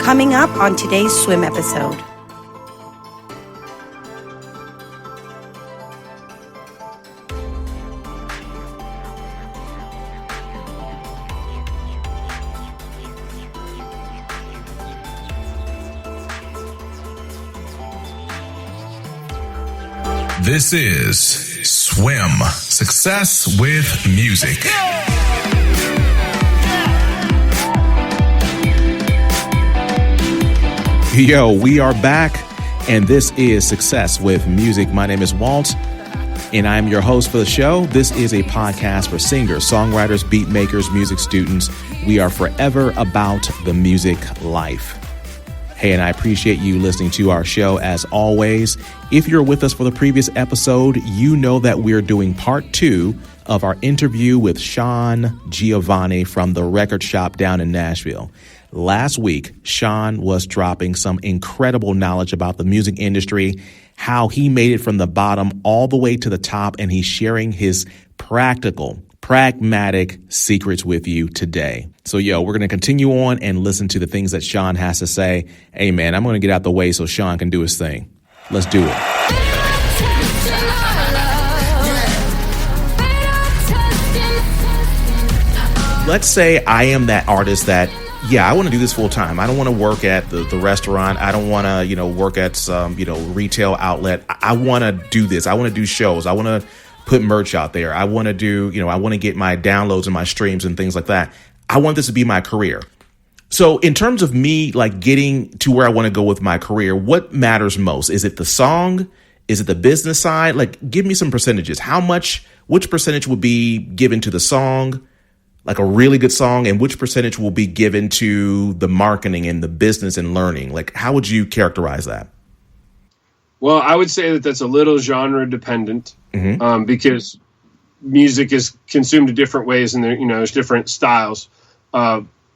Coming up on today's swim episode. This is Swim, Success with Music. Yo, we are back, and this is Success with Music. My name is Walt, and I'm your host for the show. This is a podcast for singers, songwriters, beat makers, music students. We are forever about the music life. Hey, and I appreciate you listening to our show as always. If you're with us for the previous episode, you know that we're doing part 2 of our interview with Sean Giovanni from the record shop down in Nashville. Last week, Sean was dropping some incredible knowledge about the music industry, how he made it from the bottom all the way to the top, and he's sharing his pragmatic secrets with you today. So, we're going to continue on and listen to the things that Sean has to say. Hey, man, I'm going to get out the way so Sean can do his thing. Let's do it. Let's say I am that artist that, I want to do this full time. I don't want to work at the restaurant. I don't want to, work at some, retail outlet. I want to do this. I want to do shows. I want to put merch out there. I want to do, I want to get my downloads and my streams and things like that. I want this to be my career. So in terms of me, getting to where I want to go with my career, what matters most? Is it the song? Is it the business side? Give me some percentages. Which percentage would be given to the song, like a really good song, and which percentage will be given to the marketing and the business and learning? How would you characterize that? Well, I would say that that's a little genre dependent, because music is consumed in different ways, and there's different styles.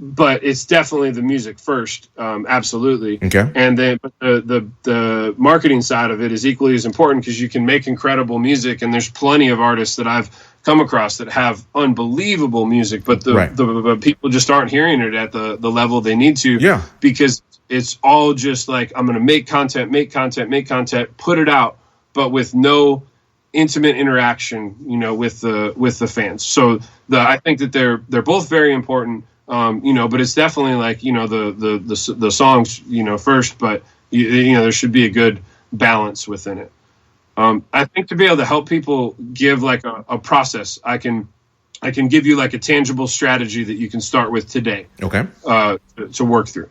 But it's definitely the music first, absolutely. Okay. And then the marketing side of it is equally as important, because you can make incredible music, and there's plenty of artists that I've come across that have unbelievable music, but the people just aren't hearing it at the level they need to. Yeah. Because it's all just I'm going to make content, put it out, but with no intimate interaction, with the fans. So I think that they're both very important. But it's definitely the songs, first, but there should be a good balance within it. I think to be able to help people give a process, I can give you a tangible strategy that you can start with today. Okay. To work through.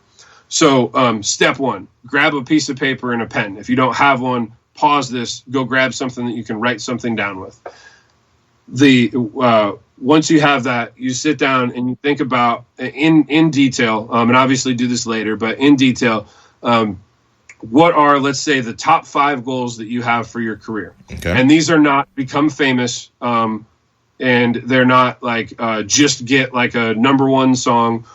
So, step 1, grab a piece of paper and a pen. If you don't have one, pause this, go grab something that you can write something down with. Once you have that, you sit down and you think about in detail, and obviously do this later, but in detail, what are, let's say, the top 5 goals that you have for your career. Okay. And these are not become famous, and they're not just get a number 1 song.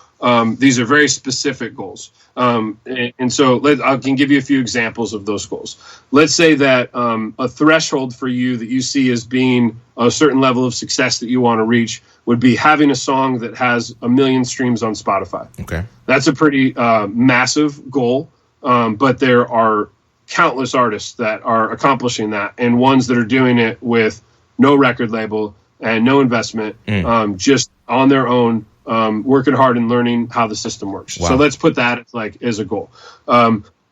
These are very specific goals. And so I can give you a few examples of those goals. Let's say that a threshold for you that you see as being a certain level of success that you want to reach would be having a song that has 1 million streams on Spotify. Okay. That's a pretty massive goal, but there are countless artists that are accomplishing that, and ones that are doing it with no record label and no investment, just on their own, working hard and learning how the system works. Wow. So let's put that as a goal.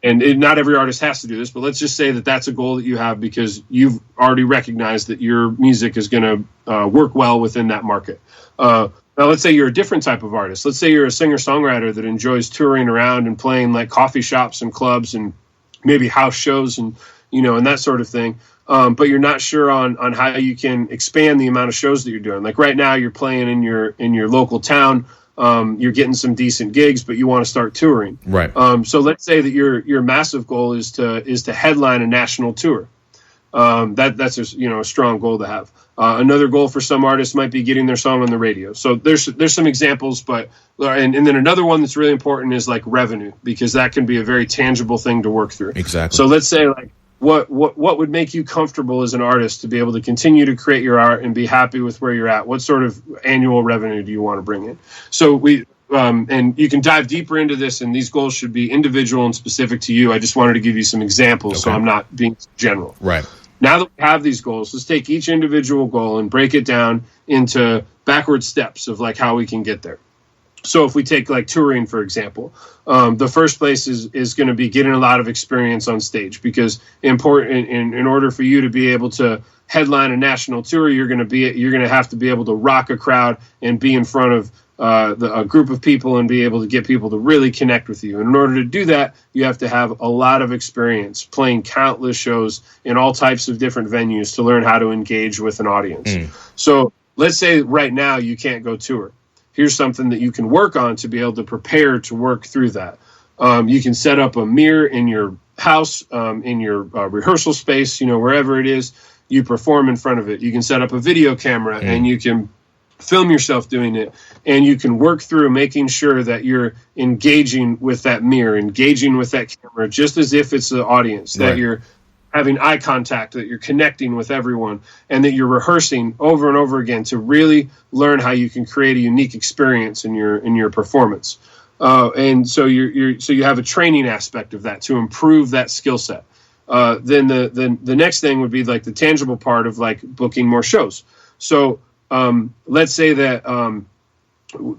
Not every artist has to do this, but let's just say that that's a goal that you have because you've already recognized that your music is going to work well within that market. Now, let's say you're a different type of artist. Let's say you're a singer-songwriter that enjoys touring around and playing coffee shops and clubs and maybe house shows and that sort of thing. But you're not sure on how you can expand the amount of shows that you're doing. Right now, you're playing in your local town. You're getting some decent gigs, but you want to start touring. Right. So let's say that your massive goal is to headline a national tour. That's a strong goal to have. Another goal for some artists might be getting their song on the radio. So there's some examples, but and then another one that's really important is revenue, because that can be a very tangible thing to work through. Exactly. So let's say what would make you comfortable as an artist to be able to continue to create your art and be happy with where you're at? What sort of annual revenue do you want to bring in? So and you can dive deeper into this, and these goals should be individual and specific to you. I just wanted to give you some examples, so I'm not being general. Right. Now that we have these goals, let's take each individual goal and break it down into backward steps of like how we can get there. So if we take like touring, for example, the first place is going to be getting a lot of experience on stage, because important in order for you to be able to headline a national tour, you're going to have to be able to rock a crowd and be in front of a group of people and be able to get people to really connect with you. And in order to do that, you have to have a lot of experience playing countless shows in all types of different venues to learn how to engage with an audience. So let's say right now you can't go tour. Here's something that you can work on to be able to prepare to work through that. You can set up a mirror in your house, in your rehearsal space, wherever it is, you perform in front of it. You can set up a video camera and you can film yourself doing it, and you can work through making sure that you're engaging with that mirror, engaging with that camera, just as if it's the audience, that you're having eye contact, that you're connecting with everyone, and that you're rehearsing over and over again to really learn how you can create a unique experience in your performance. And so you have a training aspect of that to improve that skill set. Then the next thing would be like the tangible part of like booking more shows. So let's say that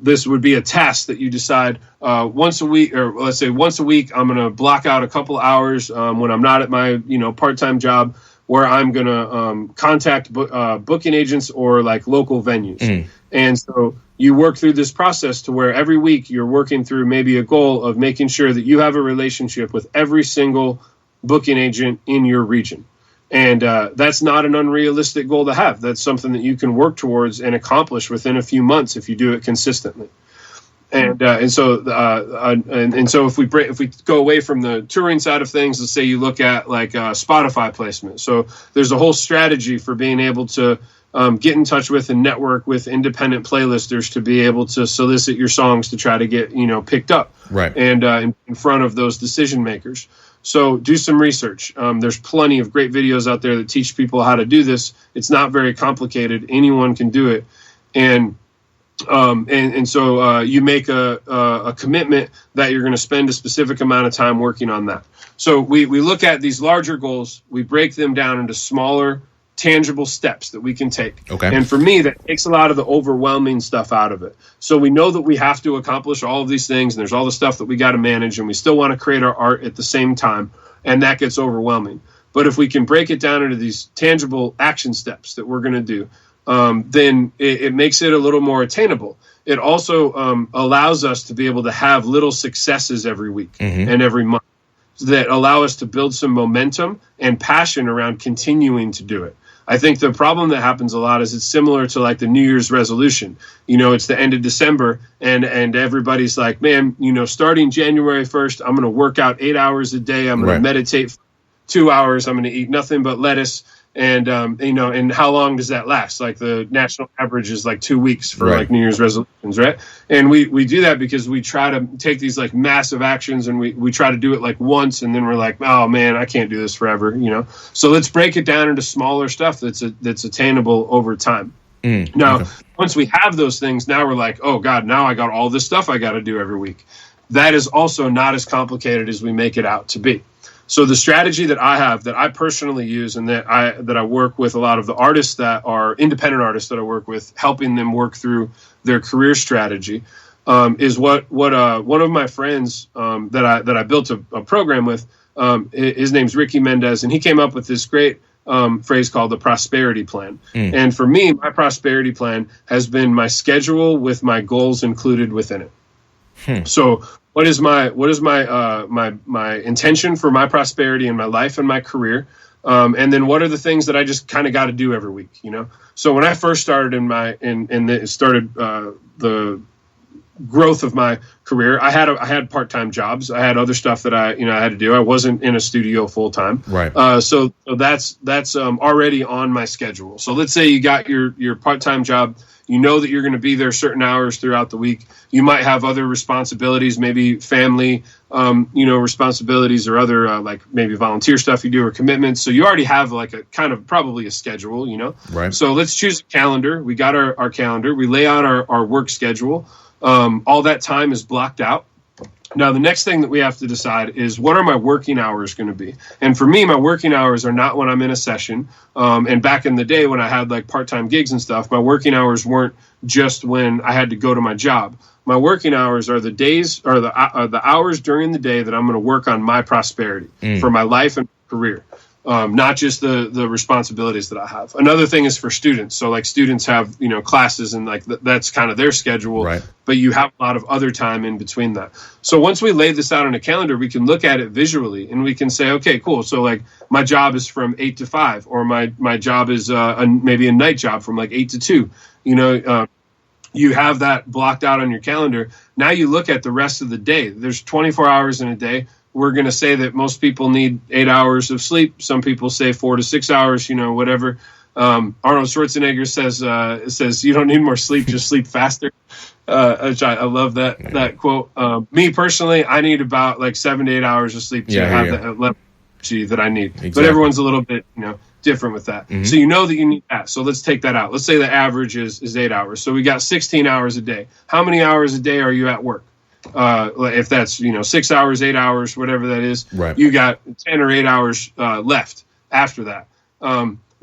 this would be a task that you decide once a week, or let's say once a week, I'm going to block out a couple hours when I'm not at my part-time job, where I'm going to contact booking agents or like local venues. And so you work through this process to where every week you're working through maybe a goal of making sure that you have a relationship with every single booking agent in your region. And that's not an unrealistic goal to have. That's something that you can work towards and accomplish within a few months if you do it consistently. And so if we go away from the touring side of things, let's say you look at like Spotify placement. So there's a whole strategy for being able to get in touch with and network with independent playlisters to be able to solicit your songs to try to get picked up, right? And in front of those decision makers. So do some research. There's plenty of great videos out there that teach people how to do this. It's not very complicated. Anyone can do it. And so you make a commitment that you're going to spend a specific amount of time working on that. So we look at these larger goals. We break them down into smaller, tangible steps that we can take. Okay. And for me, that takes a lot of the overwhelming stuff out of it. So we know that we have to accomplish all of these things, and there's all the stuff that we got to manage, and we still want to create our art at the same time, and that gets overwhelming. But if we can break it down into these tangible action steps that we're going to do, then it makes it a little more attainable. It also allows us to be able to have little successes every week and every month that allow us to build some momentum and passion around continuing to do it. I think the problem that happens a lot is it's similar to like the New Year's resolution. It's the end of December and everybody's like, man, starting January 1st, I'm going to work out 8 hours a day. I'm going to meditate for 2 hours. I'm going to eat nothing but lettuce. And, and how long does that last? Like the national average is like 2 weeks for like New Year's resolutions, right? And we do that because we try to take these like massive actions and we try to do it like once, and then we're like, oh man, I can't do this forever, So let's break it down into smaller stuff that's attainable over time. Now, once we have those things, now we're like, oh God, now I got all this stuff I got to do every week. That is also not as complicated as we make it out to be. So the strategy that I have, that I personally use, and that I work with a lot of the artists that are independent artists that I work with, helping them work through their career strategy, is what one of my friends that I built a program with. His name's Ricky Mendez, and he came up with this great phrase called the prosperity plan. And for me, my prosperity plan has been my schedule with my goals included within it. So what is my intention for my prosperity in my life and my career? And then what are the things that I just kind of got to do every week, So when I first started the growth of my career, I had part-time jobs. I had other stuff that I had to do. I wasn't in a studio full time. Right. So that's already on my schedule. So let's say you got your part-time job. You know that you're going to be there certain hours throughout the week. You might have other responsibilities, maybe family, responsibilities, or other like maybe volunteer stuff you do, or commitments. So you already have like a kind of probably a schedule, Right. So let's choose a calendar. We got our calendar. We lay out our work schedule. All that time is blocked out. Now, the next thing that we have to decide is, what are my working hours going to be? And for me, my working hours are not when I'm in a session. And back in the day when I had like part-time gigs and stuff, my working hours weren't just when I had to go to my job. My working hours are the days or the hours during the day that I'm going to work on my prosperity for my life and career. Not just the responsibilities that I have. Another thing is for students. So like students have, classes and like that's kind of their schedule, right. But you have a lot of other time in between that. So once we lay this out on a calendar, we can look at it visually and we can say, okay, cool. So like my job is from 8 to 5, or my job is maybe a night job from like 8 to 2, you have that blocked out on your calendar. Now you look at the rest of the day. There's 24 hours in a day. We're going to say that most people need 8 hours of sleep. Some people say 4 to 6 hours, whatever. Arnold Schwarzenegger says you don't need more sleep, just sleep faster. I love that quote. Me personally, I need about like 7 to 8 hours of sleep to have that level of energy that I need. Exactly. But everyone's a little bit, different with that. Mm-hmm. So you know that you need that. So let's take that out. Let's say the average is 8 hours. So we got 16 hours a day. How many hours a day are you at work? If that's 6 hours, 8 hours, whatever that is, right. You got 10 or 8 hours left after that.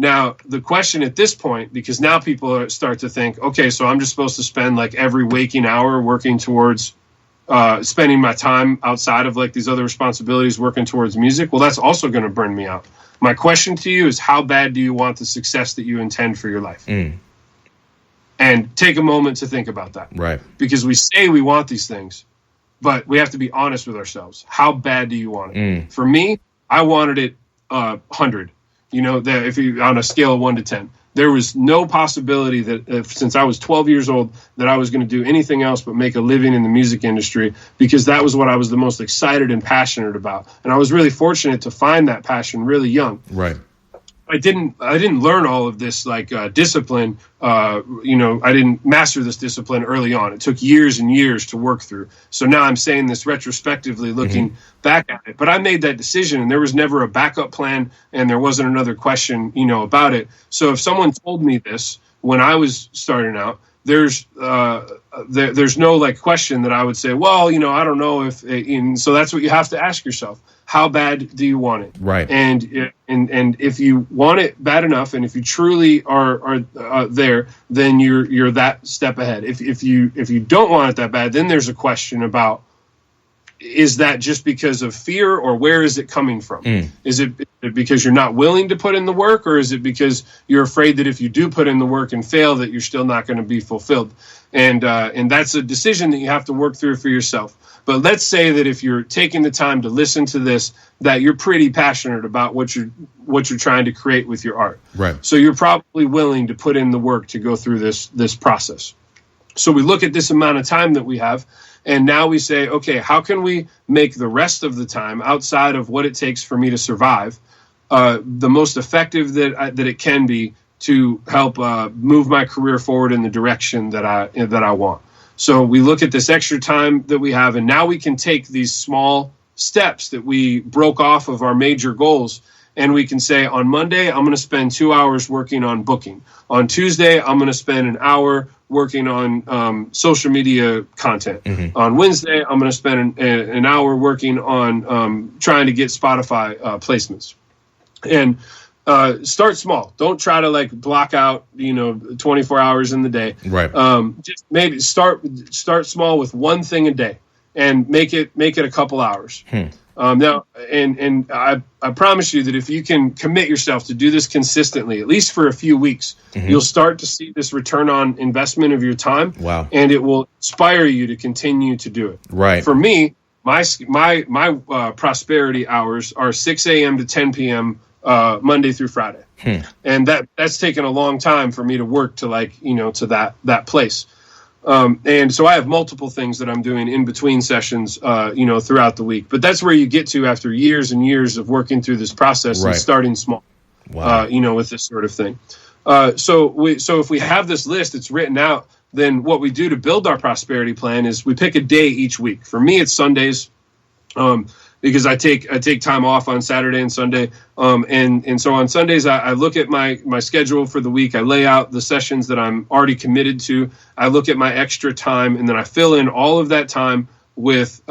Now the question at this point, because now people start to think, okay, so I'm just supposed to spend like every waking hour working towards spending my time outside of like these other responsibilities working towards music. Well, that's also going to burn me out. My question to you is, how bad do you want the success that you intend for your life? And take a moment to think about that. Right. Because we say we want these things, but we have to be honest with ourselves. How bad do you want it? For me, I wanted it 100. That if you on a scale of 1 to 10, there was no possibility that since I was 12 years old that I was going to do anything else but make a living in the music industry, because that was what I was the most excited and passionate about. And I was really fortunate to find that passion really young. Right. I didn't learn all of this like discipline. I didn't master this discipline early on. It took years and years to work through. So now I'm saying this retrospectively, looking back at it. But I made that decision, and there was never a backup plan, and there wasn't another question, about it. So if someone told me this when I was starting out, there's no like question that I would say, well, I don't know if. So that's what you have to ask yourself. How bad do you want it? Right. And if you want it bad enough, and if you truly are there, then you're that step ahead. If you don't want it that bad, then there's a question about, is that just because of fear, or where is it coming from? Is it because you're not willing to put in the work, or is it because you're afraid that if you do put in the work and fail, that you're still not going to be fulfilled? And that's a decision that you have to work through for yourself. But let's say that if you're taking the time to listen to this, that you're pretty passionate about what you're trying to create with your art. Right. So you're probably willing to put in the work to go through this process. So we look at this amount of time that we have, and now we say, okay, how can we make the rest of the time outside of what it takes for me to survive the most effective that it can be to help move my career forward in the direction that I want. So we look at this extra time that we have, and now we can take these small steps that we broke off of our major goals, and we can say, on Monday, I'm going to spend 2 hours working on booking. On Tuesday, I'm going to spend an hour working on social media content. On Wednesday, I'm going to spend an hour working on trying to get Spotify placements. And start small. Don't try to like block out, 24 hours in the day. Right. Just maybe start small with one thing a day, and make it a couple hours. Now, and I promise you that if you can commit yourself to do this consistently, at least for a few weeks, you'll start to see this return on investment of your time. Wow. And it will inspire you to continue to do it. Right. For me, my prosperity hours are 6 a.m. to 10 p.m. Monday through Friday. And that's taken a long time for me to work to to that place. And so I have multiple things that I'm doing in between sessions, throughout the week. But that's where you get to after years and years of working through this process and starting small, with this sort of thing. So if we have this list, it's written out, then what we do to build our prosperity plan is we pick a day each week. For me, it's Sundays. because I take time off on Saturday and Sunday. And so on Sundays, I look at my schedule for the week. I lay out the sessions that I'm already committed to. I look at my extra time, and then I fill in all of that time with